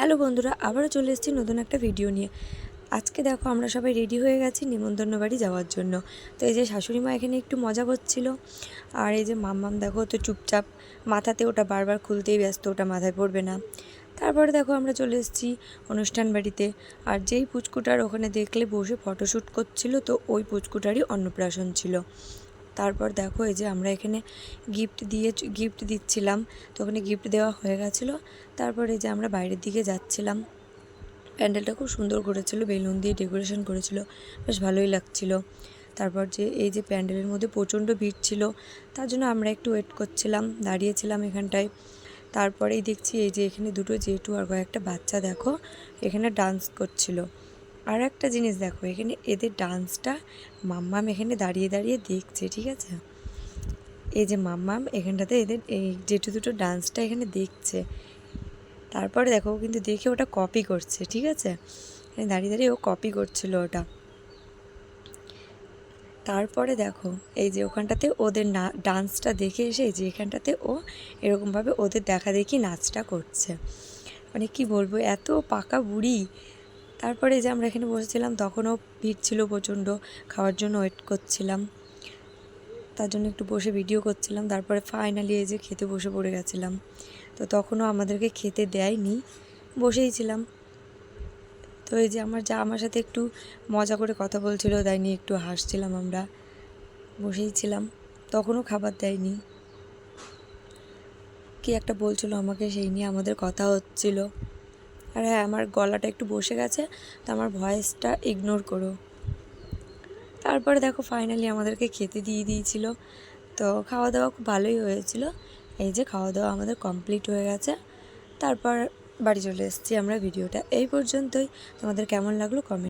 Hello বন্ধুরা, আবারও চলে এসেছি নতুন একটা ভিডিও নিয়ে। আজকে দেখো আমরা সবাই রেডি হয়ে গেছি নিমন্ত্রণ বাড়ি যাওয়ার জন্য। তো এই যে শাশুড়ি মা এখানে একটু মজা করছিল, আর এই যে মাম্মাম দেখো তো চুপচাপ মাথাতে ওটা বারবার খুলতেই ব্যস্ত, ওটা মাথায় পড়বে না। তারপরে দেখো আমরা চলে এসেছি অনুষ্ঠান বাড়িতে, আর যেই পুচকুটার ওখানে দেখলে বসে ফটোশ্যুট করছিল, তো ওই পুচকুটারই অন্নপ্রাশন ছিল। তারপর দেখো এই যে আমরা এখানে গিফট দিচ্ছিলাম, তো ওখানে গিফট দেওয়া হয়ে গেছিলো। তারপর এই যে আমরা বাইরের দিকে যাচ্ছিলাম। প্যান্ডেলটা খুব সুন্দর করেছিল, বেলুন দিয়ে ডেকোরেশন করেছিল, বেশ ভালোই লাগছিল। তারপর যে এই যে প্যান্ডেলের মধ্যে প্রচণ্ড ভিড় ছিল, তার জন্য আমরা একটু ওয়েট করছিলাম, দাঁড়িয়েছিলাম এখানটায়। তারপরেই দেখছি এই যে এখানে দুটো জেঠু আর কয়েকটা বাচ্চা দেখো এখানে ডান্স করছিল। আর একটা জিনিস দেখো, এখানে এদের ডান্সটা মাম্মাম এখানে দাঁড়িয়ে দাঁড়িয়ে দেখছে, ঠিক আছে। এই যে মাম্মাম এখানটাতে এদের এই জেঠু দুটো ডান্সটা এখানে দেখছে। তারপরে দেখো কিন্তু দেখে ওটা কপি করছে, ঠিক আছে, দাঁড়িয়ে দাঁড়িয়ে ও কপি করছিল ওটা। তারপরে দেখো এই যে ওখানটাতে ওদের ডান্সটা দেখে এসে এই যে এখানটাতে ও এরকমভাবে ওদের দেখা দেখি নাচটা করছে। মানে কি বলবো, এত পাকা বুড়ি। তারপরে যে আমরা এখানে বসেছিলাম তখনও ভিড় ছিল প্রচণ্ড, খাওয়ার জন্য ওয়েট করছিলাম, তার জন্য একটু বসে ভিডিও করছিলাম। তারপরে ফাইনালি এই যে খেতে বসে পড়ে গেছিলাম। তো তখনও আমাদেরকে খেতে দেয়নি, বসেই ছিলাম। তো এই যে আমার সাথে একটু মজা করে কথা বলছিল, তাই নিয়ে একটু হাসছিলাম, আমরা বসেই ছিলাম। তখনও খাবার দেয়নি, কি একটা বলছিল আমাকে, সেই নিয়ে আমাদের কথা হচ্ছিল। আর হ্যাঁ, আমার গলাটা একটু বসে গেছে, তো আমার ভয়েসটা ইগনোর করো। তারপরে দেখো ফাইনালি আমাদেরকে খেতে দিয়ে দিয়েছিল। তো খাওয়া দাওয়া খুব ভালোই হয়েছিল। এই যে খাওয়া দাওয়া আমাদের কমপ্লিট হয়ে গেছে। তারপর বাড়ি চলে এসেছি আমরা। ভিডিওটা এই পর্যন্তই। তোমাদের কেমন লাগলো কমেন্ট